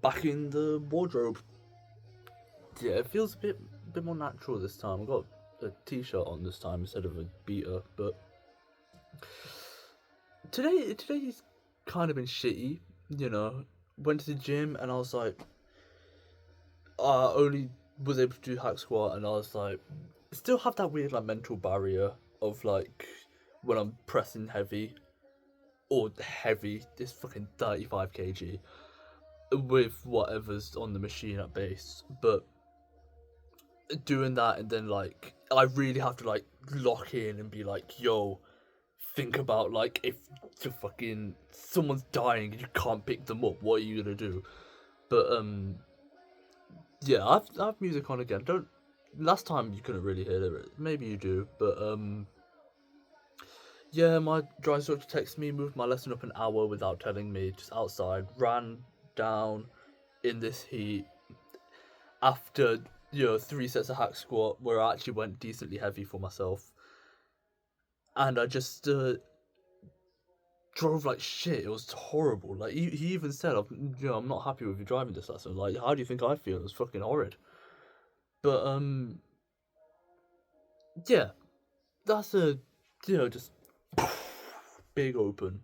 back in the wardrobe. Yeah, it feels a bit more natural this time. I got a t-shirt on this time instead of a beater, but today's kind of been shitty. You know, went to the gym and I was like, I only was able to do hack squat, and I was like, still have that weird like mental barrier of like when I'm pressing heavy or heavy, this fucking 35 kg with whatever's on the machine at base, but doing that and then like I really have to like lock in and be like, yo, think about like if the fucking someone's dying and you can't pick them up, what are you gonna do? But yeah, I have music on again. Don't last time you couldn't really hear it. Maybe you do, but yeah, my dry instructor texted me, moved my lesson up an hour without telling me, just outside, ran down in this heat after, 3 sets of hack squat where I actually went decently heavy for myself. And I just drove like shit. It was horrible. Like he even said, I'm not happy with your driving this lesson. Like, how do you think I feel? It was fucking horrid. But yeah, that's just big open.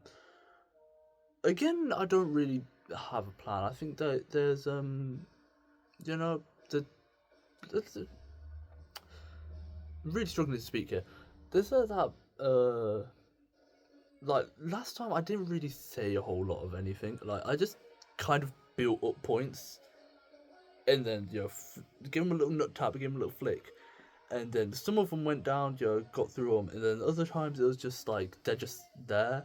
Again, I don't really have a plan. I think that there's you know, the that's really struggling to speak here. There's that like last time I didn't really say a whole lot of anything. Like I just kind of built up points and then give them a little nut tap, give them a little flick, and then some of them went down. Got through them, and then other times it was just like they're just there.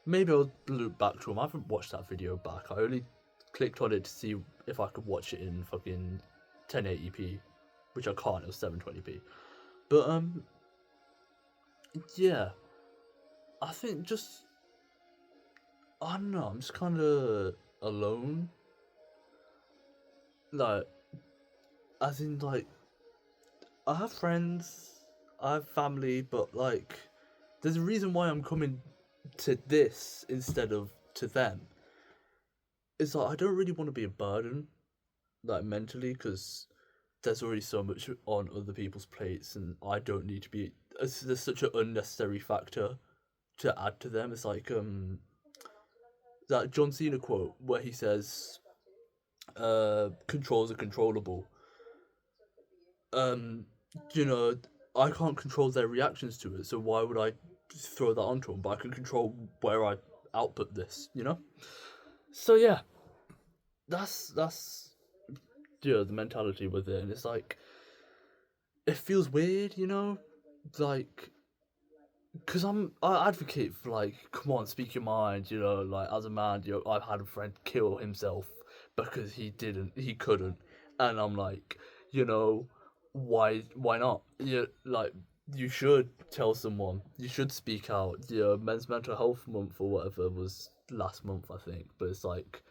Maybe I'll loop back to them. I haven't watched that video back. I only clicked on it to see if I could watch it in fucking 1080p, which I can't. It was 720p. But yeah, I think just I don't know. I'm just kind of alone. Like, as in, like, I have friends, I have family, but like, there's a reason why I'm coming to this instead of to them. It's like I don't really want to be a burden, like mentally, because there's already so much on other people's plates, and I don't need to be. There's such an unnecessary factor to add to them. It's like that John Cena quote where he says, "Controls are controllable." Um, you know, I can't control their reactions to it, so why would I throw that onto them? But I can control where I output this. So yeah, that's the mentality with it, and it's like it feels weird, like because I advocate for like, come on, speak your mind, like as a man, I've had a friend kill himself because he couldn't, and I'm like, you know, why not? Like you should tell someone, you should speak out. Men's Mental Health Month or whatever was last month, I think, but it's like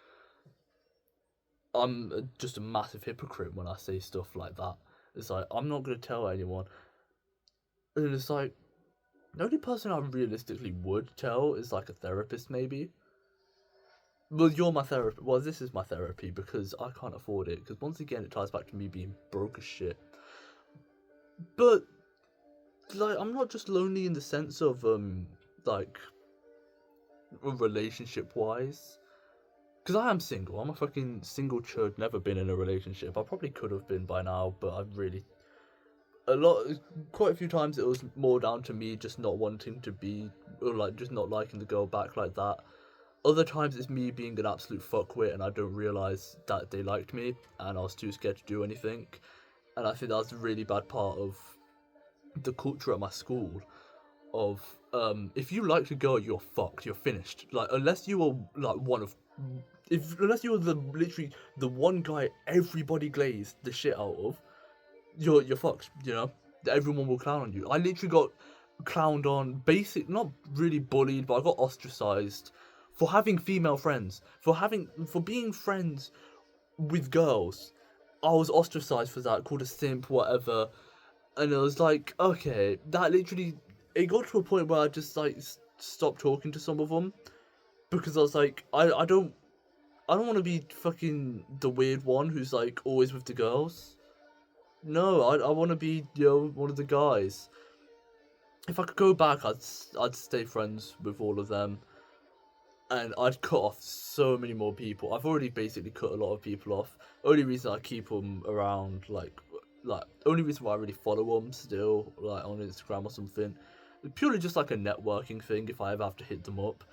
just a massive hypocrite when I say stuff like that. It's like I'm not gonna tell anyone, and it's like the only person I realistically would tell is like a therapist, maybe. Well, you're my therapist. Well, this is my therapy because I can't afford it. Because once again, it ties back to me being broke as shit. But like, I'm not just lonely in the sense of like relationship wise. Because I am single. I'm a fucking single chud. Never been in a relationship. I probably could have been by now, but I've really quite a few times it was more down to me just not wanting to be, or like just not liking the girl back like that. Other times it's me being an absolute fuckwit and I don't realise that they liked me and I was too scared to do anything. And I think that's a really bad part of the culture at my school of if you liked a girl, you're fucked, you're finished. Like unless you were like one of if unless you were literally the one guy everybody glazed the shit out of, you're fucked, Everyone will clown on you. I literally got clowned on, not really bullied, but I got ostracized for having female friends, for being friends with girls. I was ostracized for that, called a simp, whatever. And it was like, okay, that literally, it got to a point where I just like stopped talking to some of them because I was like, I don't. I don't want to be fucking the weird one who's like always with the girls. No, I want to be, one of the guys. If I could go back, I'd stay friends with all of them, and I'd cut off so many more people. I've already basically cut a lot of people off. Only reason I keep them around, like only reason why I really follow them still, like on Instagram or something, purely just like a networking thing. If I ever have to hit them up,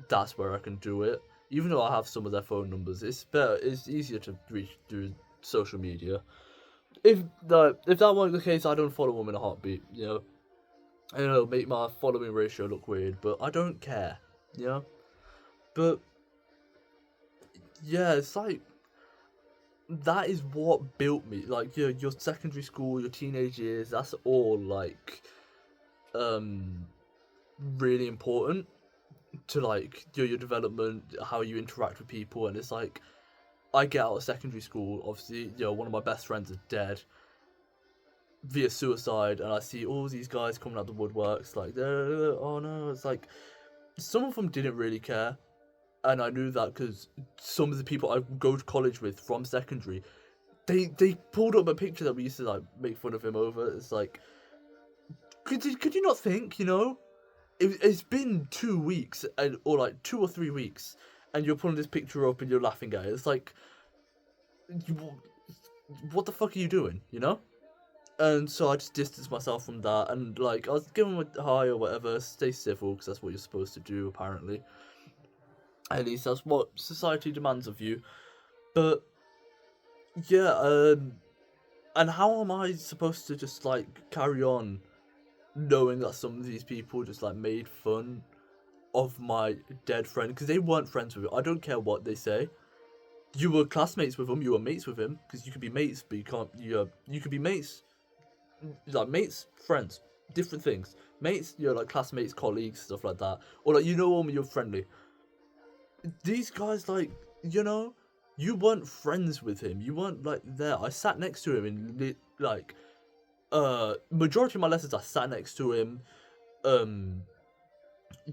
that's where I can do it. Even though I have some of their phone numbers, it's better. It's easier to reach through social media. If that weren't the case, I don't follow them in a heartbeat. I know it'll make my following ratio look weird, but I don't care. You know. But yeah, it's like that is what built me. Like your secondary school, your teenage years. That's all like um really important to like your development, how you interact with people, and it's like I get out of secondary school. Obviously, one of my best friends is dead via suicide, and I see all these guys coming out the woodworks like, oh no, it's like some of them didn't really care, and I knew that because some of the people I go to college with from secondary, they pulled up a picture that we used to like make fun of him over. It's like, could you not think, it's been 2 weeks or like 2 or 3 weeks, and you're pulling this picture up and you're laughing at it. It's like, what the fuck are you doing? And so I just distanced myself from that, and like I was giving him a hi or whatever, stay civil because that's what you're supposed to do apparently. At least that's what society demands of you. But yeah, and how am I supposed to just like carry on, knowing that some of these people just like made fun of my dead friend because they weren't friends with him. I don't care what they say. You were classmates with him. You were mates with him because you could be mates, but you can't. You could be mates, like mates, friends, different things. Mates, like classmates, colleagues, stuff like that, or like them, you're friendly. These guys, like you weren't friends with him. You weren't like there. I sat next to him in like majority of my lessons. I sat next to him. Um,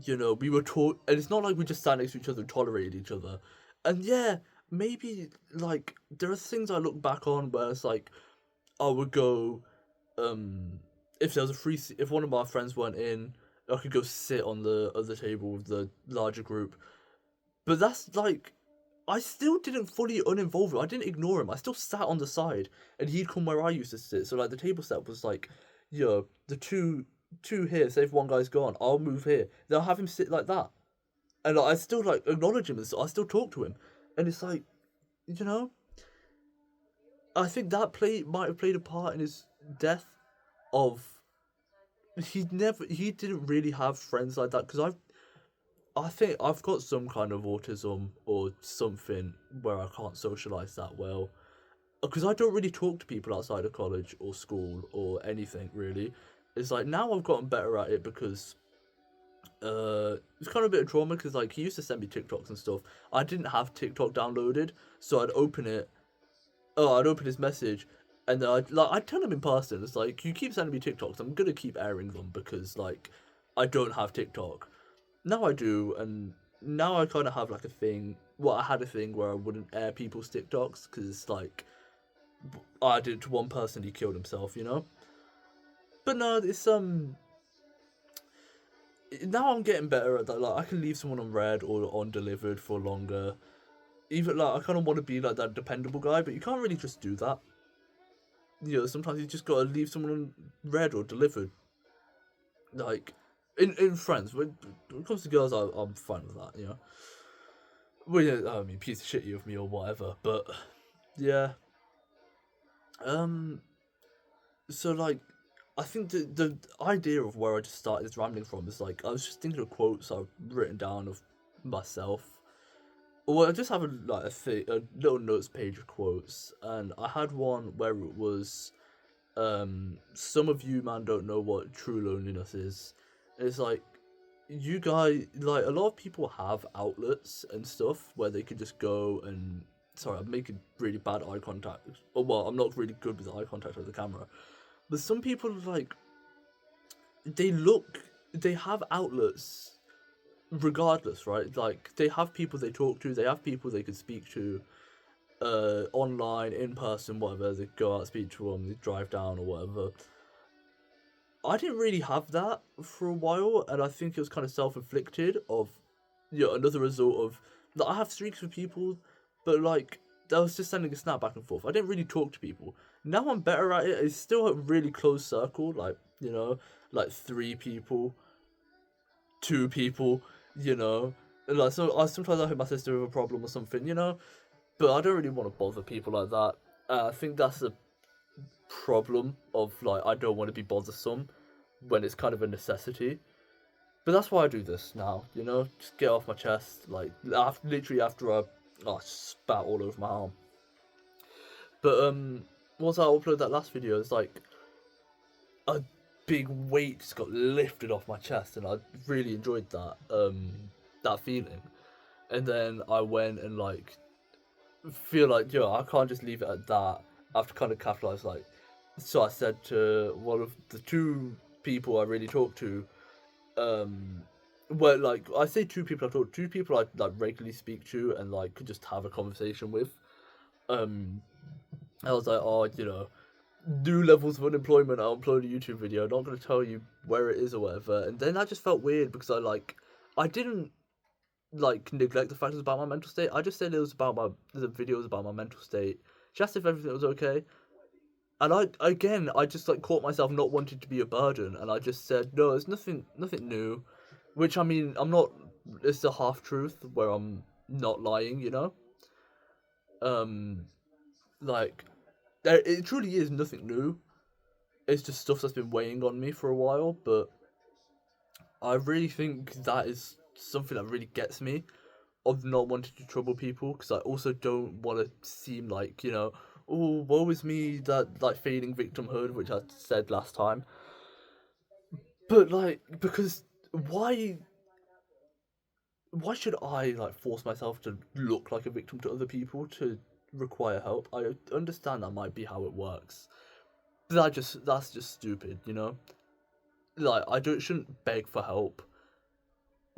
we were taught, and it's not like we just sat next to each other and tolerated each other. And yeah, maybe like there are things I look back on where it's like I would go, if there was if one of my friends weren't in, I could go sit on the other table with the larger group. But that's like, I still didn't fully uninvolve him. I didn't ignore him. I still sat on the side, and he'd come where I used to sit. So like the table set was like, the two here. Say if one guy's gone, I'll move here. Then I'll have him sit like that, and like, I still like acknowledge him, and so I still talk to him. And it's like, you know, I think that might have played a part in his death. Of he didn't really have friends like that, because I think I've got some kind of autism or something where I can't socialize that well, because I don't really talk to people outside of college or school or anything really. It's like now I've gotten better at it because it's kind of a bit of trauma, because like he used to send me TikToks and stuff. I didn't have TikTok downloaded, so I'd open it. Oh, I'd open his message, and then I'd tell him in person. It's like, you keep sending me TikToks, I'm gonna keep airing them because like I don't have TikTok. Now I do, and now I kind of have like a thing. Well, I had a thing where I wouldn't air people's TikToks because it's like I did it to one person, he killed himself. But no, it's now I'm getting better at that. Like I can leave someone on read or on delivered for longer. Even like I kind of want to be like that dependable guy, but you can't really just do that. Sometimes you just gotta leave someone on read or delivered. Like in friends, when it comes to girls, I'm fine with that. Well, yeah, I mean, piece of shit you of me or whatever, but yeah. Um. So like, I think the idea of where I just started this rambling from is like I was just thinking of quotes I've written down of myself. Well, I just have a little notes page of quotes, and I had one where it was, some of you man don't know what true loneliness is. It's like, you guys, like a lot of people have outlets and stuff where they could just go and, sorry, I'm making really bad eye contact. Oh, well, I'm not really good with eye contact with the camera, but some people like they have outlets regardless, right? Like, they have people they talk to, they have people they can speak to, online, in person, whatever. They go out, speak to them, they drive down or whatever. I didn't really have that for a while, and I think it was kind of self-inflicted. Of, another result of that. I have streaks with people, but like, I was just sending a snap back and forth. I didn't really talk to people. Now I'm better at it. It's still a really close circle, like, like 3 people, 2 people, you know. And like, so I sometimes I hit my sister with a problem or something. But I don't really want to bother people like that. I think that's a problem of, like, I don't want to be bothersome when it's kind of a necessity. But that's why I do this now, just get off my chest, like, literally after I spat all over my arm. But once I uploaded that last video, it's like a big weight just got lifted off my chest, and I really enjoyed that feeling. And then I went and, like, feel like, I can't just leave it at that. I have to kind of capitalize, like, so I said to one of the 2 people I really talk to, well, like, I say 2 people I talk to, 2 people I, like, regularly speak to and, like, could just have a conversation with. I was like, oh, new levels of unemployment, I'll upload a YouTube video, not going to tell you where it is or whatever. And then that just felt weird because I didn't, like, neglect the fact it was about my mental state. I just said it was about the video was about my mental state. She asked if everything was okay. And I just, like, caught myself not wanting to be a burden, and I just said, no, it's nothing new. Which, I mean, I'm not, it's a half truth where I'm not lying. Like, it truly is nothing new. It's just stuff that's been weighing on me for a while, but I really think that is something that really gets me, of not wanting to trouble people, because I also don't want to seem like, oh, woe is me, that, like, fading victimhood, which I said last time. But, like, because why should I, like, force myself to look like a victim to other people to require help? I understand that might be how it works, but that's just stupid. Like, shouldn't beg for help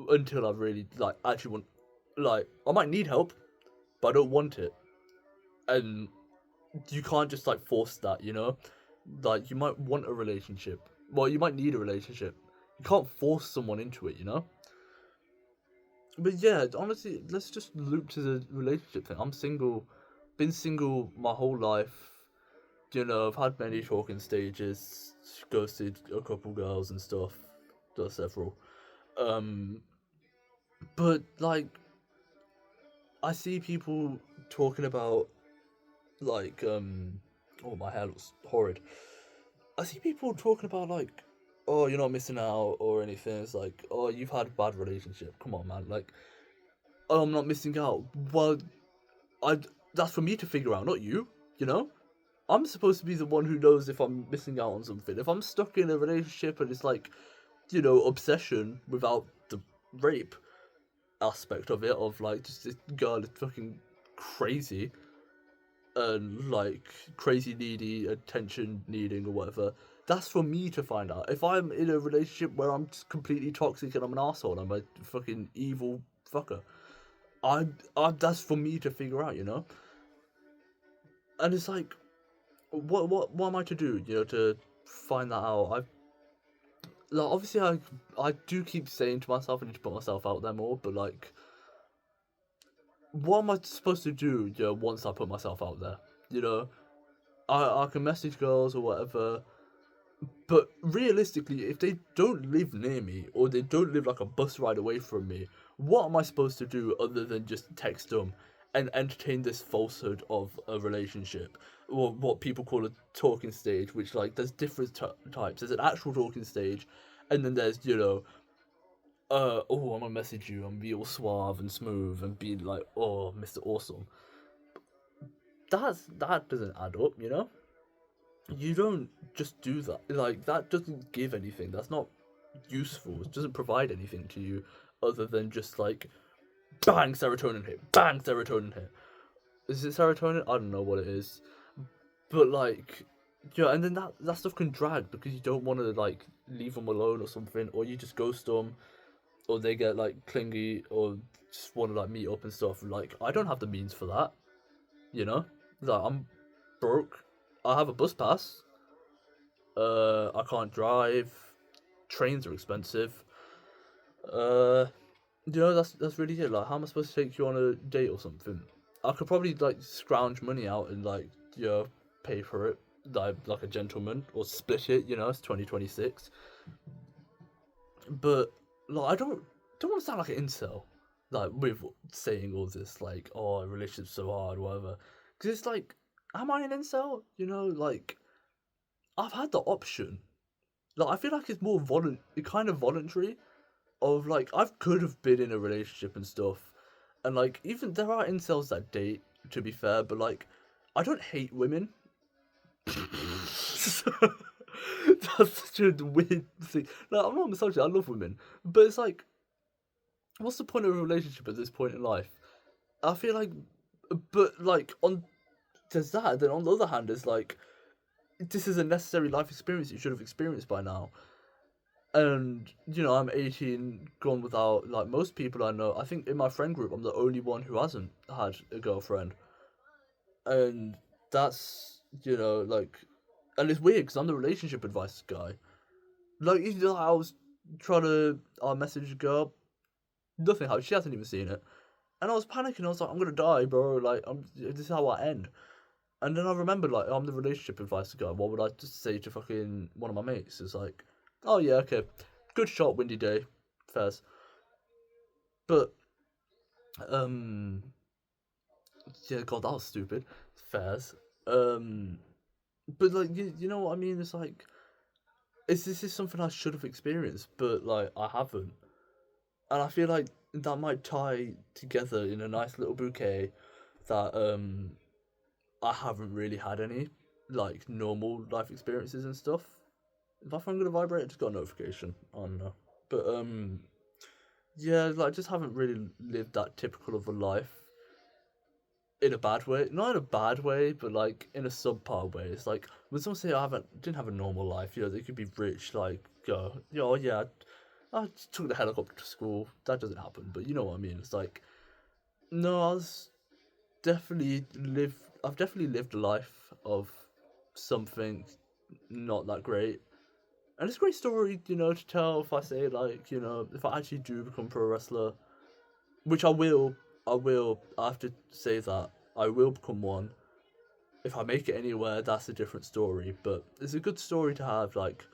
until I really, like, actually want. Like, I might need help, but I don't want it, and you can't just, like, force that. Like, you might want a relationship. Well, you might need a relationship. You can't force someone into it. But yeah, honestly, let's just loop to the relationship thing. I'm single, been single my whole life. I've had many talking stages, ghosted a couple girls and stuff, done several. Um, but, like, I see people talking about, like, oh, my hair looks horrid. I see people talking about, like, oh, you're not missing out or anything. It's like, oh, you've had a bad relationship. Come on, man. Like, oh, I'm not missing out. Well, I that's for me to figure out, not you. You know, I'm supposed to be the one who knows if I'm missing out on something. If I'm stuck in a relationship and it's like, obsession without the rape aspect of it, of, like, just this girl is fucking crazy and, like, crazy needy, attention needing or whatever. That's for me to find out. If I'm in a relationship where I'm just completely toxic and I'm an asshole, I'm a fucking evil fucker. That's for me to figure out. And it's like, what am I to do, to find that out? Like, obviously, I do keep saying to myself I need to put myself out there more, but, like, what am I supposed to do, once I put myself out there? I can message girls or whatever, but realistically, if they don't live near me or they don't live, like, a bus ride away from me, what am I supposed to do other than just text them and entertain this falsehood of a relationship, or what people call a talking stage? Which, like, there's different types. There's an actual talking stage, and then there's, oh, I'm gonna message you and be all suave and smooth and be like, oh, Mr. Awesome. That doesn't add up. You don't just do that. Like, that doesn't give anything. That's not useful. It doesn't provide anything to you other than just, like, bang, serotonin hit, bang, serotonin hit. Is it serotonin? I don't know what it is. But, like, and then that stuff can drag because you don't want to, like, leave them alone or something, or you just ghost them. or they get like clingy or just want to like meet up and stuff. Like I don't have the means for that, you know. Like I'm broke. I have a bus pass. I can't drive. Trains are expensive. Uh, that's really it. Like, how am I supposed to take you on a date or something? I could probably like scrounge money out and like pay for it like a gentleman or split it. It's 2026. But like I don't want to sound like an incel, like with saying all this like oh a relationship's so hard whatever. Because it's like, am I an incel? Like I've had the option. Like I feel like it's more kind of voluntary. Of like I could have been in a relationship and stuff, and like even there are incels that date. To be fair, but like I don't hate women. That's such a weird thing. Like, I'm not misogynist. I love women, but it's like, what's the point of a relationship at this point in life? I feel like, but like on there's that. Then on the other hand, it's like this is a necessary life experience you should have experienced by now. And I'm 18, gone without like most people I know. I think in my friend group, I'm the only one who hasn't had a girlfriend, and that's like, and it's weird because I'm the relationship advice guy. Like, even though I was trying to message a girl, nothing happened. She hasn't even seen it, and I was panicking. I was like, I'm gonna die, bro. Like, this is how I end. And then I remembered, like, I'm the relationship advice guy. What would I just say to fucking one of my mates? It's like, oh yeah, okay, good shot, windy day, fairs. But yeah, God, that was stupid. Fairs. But like, you know what I mean? It's like, this is something I should have experienced, but like I haven't, and I feel like that might tie together in a nice little bouquet that I haven't really had any like normal life experiences and stuff. If my phone gonna vibrate, I just got a notification. I don't know, but yeah, like I just haven't really lived that typical of a life in a bad way. Not in a bad way, but like in a subpar way. It's like when someone say I didn't have a normal life, they could be rich, like yeah, I just took the helicopter to school. That doesn't happen, but you know what I mean. It's like no, I've definitely lived a life of something not that great. And it's a great story, to tell if I say like, if I actually do become pro wrestler, which I have to say that I will become one. If I make it anywhere, that's a different story. But it's a good story to have. Like,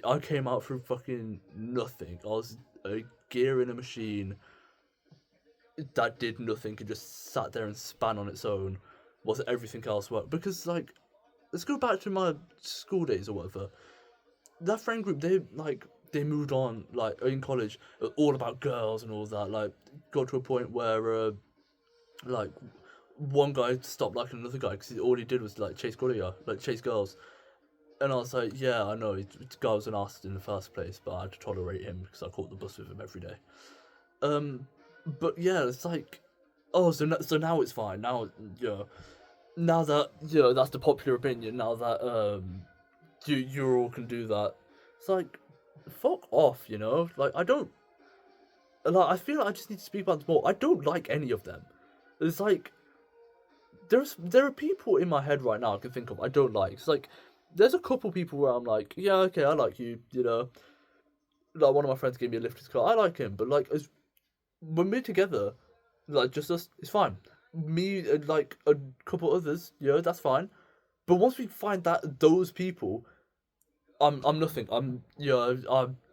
I came out from fucking nothing. I was a gear in a machine that did nothing and just sat there and span on its own. Was everything else work? Because like, let's go back to my school days or whatever. That friend group, they moved on like in college, all about girls and all that. Like, got to a point where like one guy stopped liking another guy because all he did was like chase girls. And I was like, yeah, I know, guy was an arse in the first place, but I had to tolerate him because I caught the bus with him every day. Um, but yeah, it's like, oh, so now it's fine. Now, now that that's the popular opinion. Now that you all can do that. It's like, fuck off. Like I don't. Like I feel like I just need to speak about this more. I don't like any of them. It's like there are people in my head right now I can think of I don't like. It's like there's a couple people where I'm like, yeah, okay, I like you. Like one of my friends gave me a lift to his car. I like him, but like as when we're together, like just us, it's fine. Me and like a couple others, that's fine. But once we find that those people, I'm nothing. I'm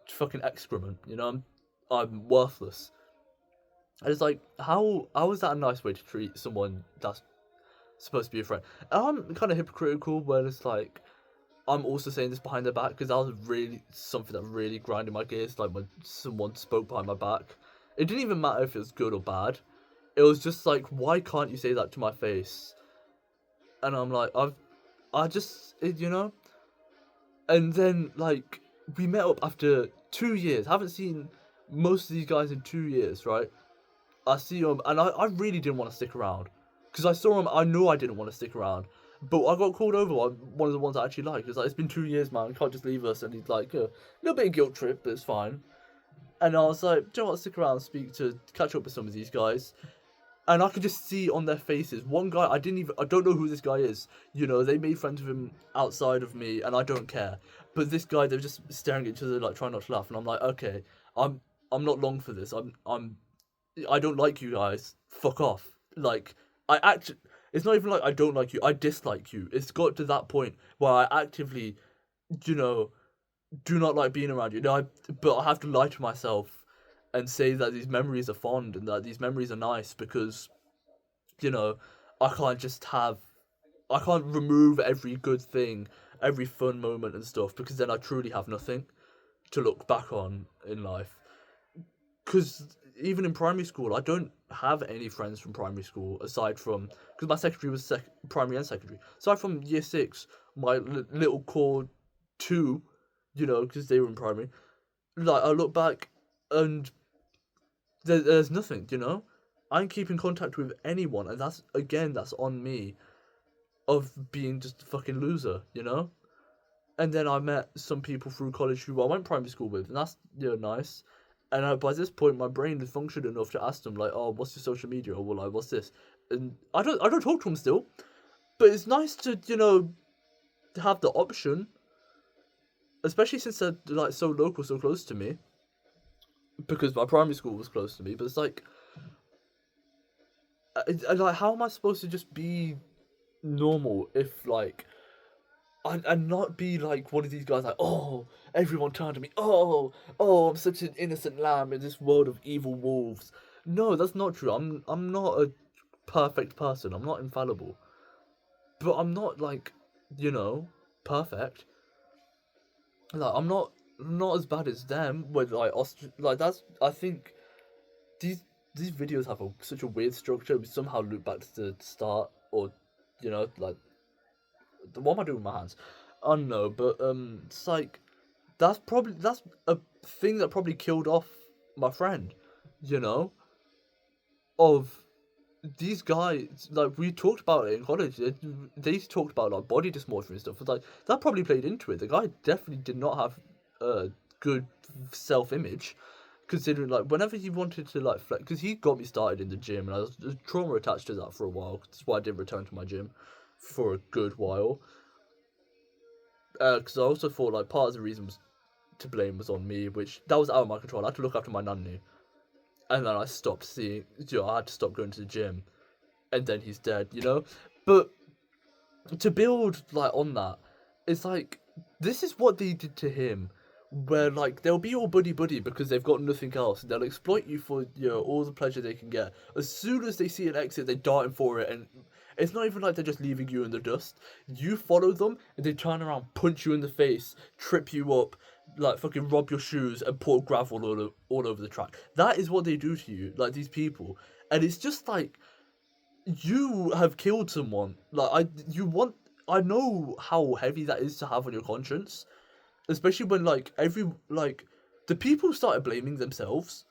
fucking excrement. I'm worthless. And it's like how is that a nice way to treat someone that's supposed to be a friend? And I'm kind of hypocritical when it's like I'm also saying this behind their back because that was really something that really grinded my gears. Like when someone spoke behind my back, it didn't even matter if it was good or bad. It was just like, why can't you say that to my face? And I'm like, I just, And then like we met up after 2 years. Haven't seen most of these guys in 2 years, right? I see him, and I really didn't want to stick around because I saw him. I knew I didn't want to stick around, but I got called over by one of the ones I actually like. It's like it's been 2 years, man. You can't just leave us, and he's like a little bit of guilt trip, but it's fine. And I was like, do you know what, stick around, catch up with some of these guys. And I could just see on their faces, one guy, I don't know who this guy is. You know, they made friends with him outside of me, and I don't care. But this guy, they were just staring at each other, like, trying not to laugh. And I'm like, okay, I'm, I'm not long for this. I don't like you guys. Fuck off. Like, I actually, it's not even like I don't like you. I dislike you. It's got to that point where I actively, you know, do not like being around you. No, but I have to lie to myself and say that these memories are fond and that these memories are nice because, you know, I can't just have, I can't remove every good thing, every fun moment and stuff because then I truly have nothing to look back on in life. Because even in primary school, I don't have any friends from primary school aside from because my secondary was primary and secondary. Aside from year 6, my little core two, you know, because they were in primary. Like I look back and there's nothing, you know. I ain't keeping contact with anyone, and that's on me of being just a fucking loser, you know. And then I met some people through college who I went primary school with, and that's nice. And by this point, my brain had functioned enough to ask them like, "Oh, what's your social media?" or "Well, like, what's this?" And I don't talk to them still, but it's nice to have the option, especially since they're like so local, so close to me, because my primary school was close to me. But it's like, like, how am I supposed to just be normal if like and not be like one of these guys like, oh, everyone turned to me, oh, I'm such an innocent lamb in this world of evil wolves. No, that's not true. I'm not a perfect person. I'm not infallible, but I'm not like, you know, perfect. Like I'm not as bad as them with like like that's I think these these videos have such a weird structure. We somehow loop back to the start or like what am I doing with my hands? I don't know, but it's like that's a thing that probably killed off my friend, you know, of these guys. Like we talked about it in college. They talked about like body dysmorphia and stuff. It's like that probably played into it. The guy definitely did not have a good self-image, considering like whenever he wanted to like flex, because he got me started in the gym, and I was trauma attached to that for a while. That's why I didn't return to my gym for a good while. Because I also thought like part of the reason was to blame was on me, which that was out of my control. I had to look after my nanny, and then I stopped seeing. I had to stop going to the gym, and then he's dead. But to build like on that, it's like this is what they did to him. Where like they'll be all buddy buddy because they've got nothing else. They'll exploit you for all the pleasure they can get. As soon as they see an exit, they dart in for it, and it's not even like they're just leaving you in the dust. You follow them, and they turn around, punch you in the face, trip you up, like fucking rob your shoes, and pour gravel all over the track. That is what they do to you, like these people, and it's just like you have killed someone. I know how heavy that is to have on your conscience, especially when the people started blaming themselves.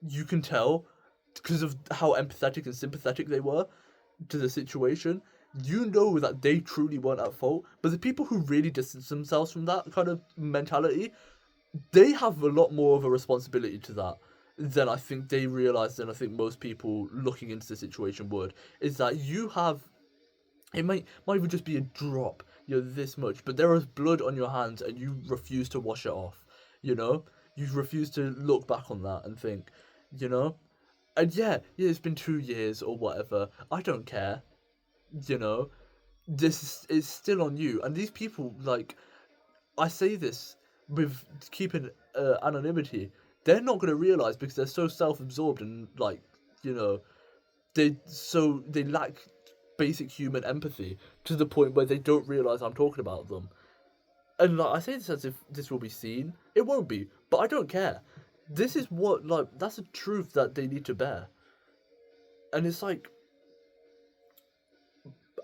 You can tell because of how empathetic and sympathetic they were to the situation. You know that they truly weren't at fault, but the people who really distance themselves from that kind of mentality, they have a lot more of a responsibility to that than I think they realize, than I think most people looking into the situation would. Is that you have, it might even just be a drop, this much, but there is blood on your hands and you refuse to wash it off. You know, you refuse to look back on that and think, you know, and yeah, it's been 2 years or whatever. I don't care. You know, this is still on you. And these people, like, I say this with keeping anonymity. They're not going to realize because they're so self-absorbed and like, you know, they lack basic human empathy to the point where they don't realize I'm talking about them. And like I say this as if this will be seen. It won't be, but I don't care. This is what like that's a truth that they need to bear. And it's like,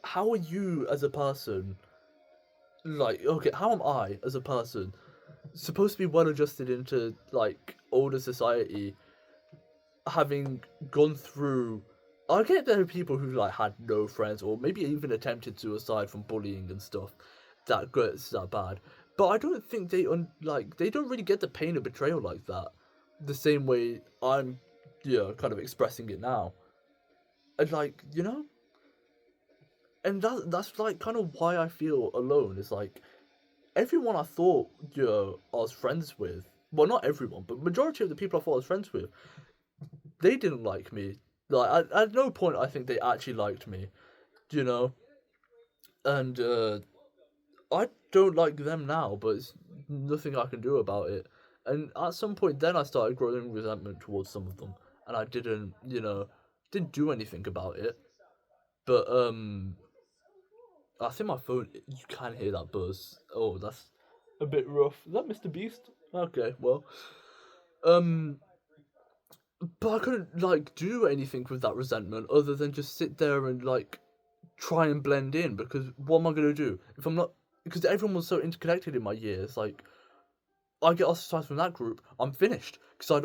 how are you as a person? Like, okay, how am I as a person supposed to be well adjusted into like older society, having gone through. I get there are people who like had no friends or maybe even attempted suicide from bullying and stuff that gets that bad. But I don't think they don't really get the pain of betrayal like that. the same way I'm, kind of expressing it now. And like, and that's like kind of why I feel alone. Is like everyone I thought, I was friends with. Well, not everyone, but majority of the people I thought I was friends with, they didn't like me. Like at no point I think they actually liked me, you know. And I don't like them now, but it's nothing I can do about it. And at some point, then I started growing resentment towards some of them, and I didn't, didn't do anything about it. But I think my phone, you can hear that buzz. Oh, that's a bit rough. Is that Mr. Beast? Okay, well, um, but I couldn't like do anything with that resentment other than just sit there and like try and blend in, because what am I gonna do if I'm not? Because everyone was so interconnected in my years. Like I get ostracized from that group, I'm finished because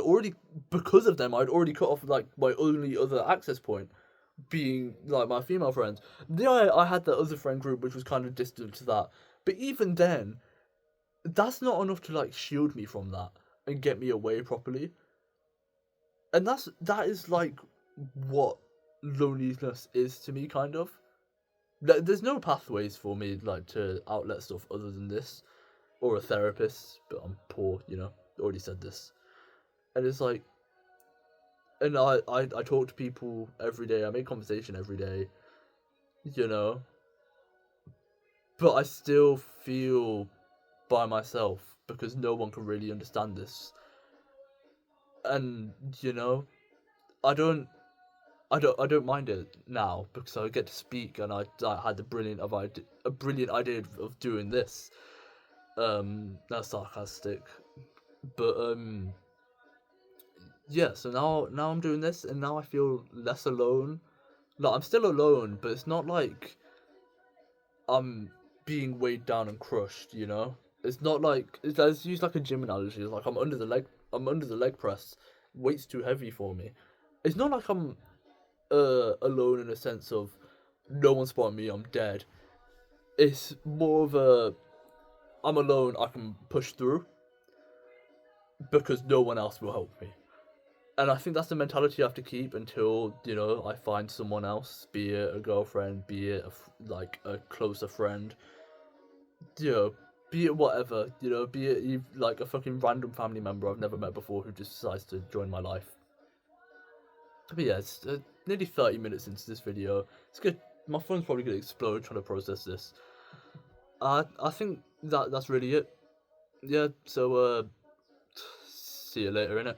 because of them I'd already cut off like my only other access point, being like my female friends. Yeah, I had that other friend group which was kind of distant to that, but even then, that's not enough to like shield me from that and get me away properly. And that is like what loneliness is to me, kind of. There's no pathways for me like to outlet stuff other than this, or a therapist. But I'm poor, Already said this, and it's like, and I talk to people every day. I make conversation every day, you know. But I still feel by myself because no one can really understand this, and I don't I don't mind it now because I get to speak, and I had a brilliant idea of doing this. That's sarcastic, but yeah. So now I'm doing this, and now I feel less alone. Like I'm still alone, but it's not like I'm being weighed down and crushed. It's not like let's use like a gym analogy. It's like I'm under the leg press. Weight's too heavy for me. It's not like I'm alone in a sense of no one spotted me, I'm dead. It's more of a I'm alone, I can push through because no one else will help me. And I think that's the mentality I have to keep until I find someone else, be it a girlfriend, be it like a closer friend, you know, be it whatever, be it like a fucking random family member I've never met before who just decides to join my life. But yeah, it's nearly 30 minutes into this video. It's good. My phone's probably gonna explode trying to process this. I think that's really it. Yeah. So see you later, innit?